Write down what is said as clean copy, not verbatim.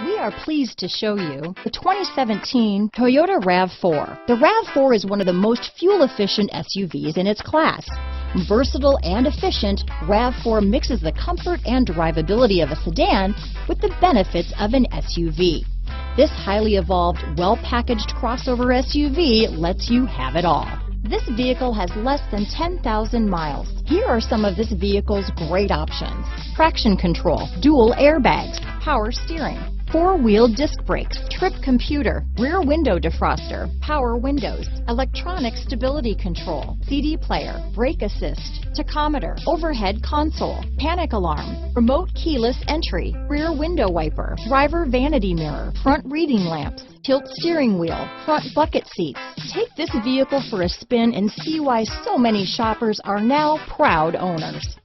We are pleased to show you the 2017 Toyota RAV4. The RAV4 is one of the most fuel-efficient SUVs in its class. Versatile and efficient, RAV4 mixes the comfort and drivability of a sedan with the benefits of an SUV. This highly evolved, well-packaged crossover SUV lets you have it all. This vehicle has less than 10,000 miles. Here are some of this vehicle's great options: traction control, dual airbags, power steering, four-wheel disc brakes, trip computer, rear window defroster, power windows, electronic stability control, CD player, brake assist, tachometer, overhead console, panic alarm, remote keyless entry, rear window wiper, driver vanity mirror, front reading lamps, tilt steering wheel, front bucket seats. Take this vehicle for a spin and see why so many shoppers are now proud owners.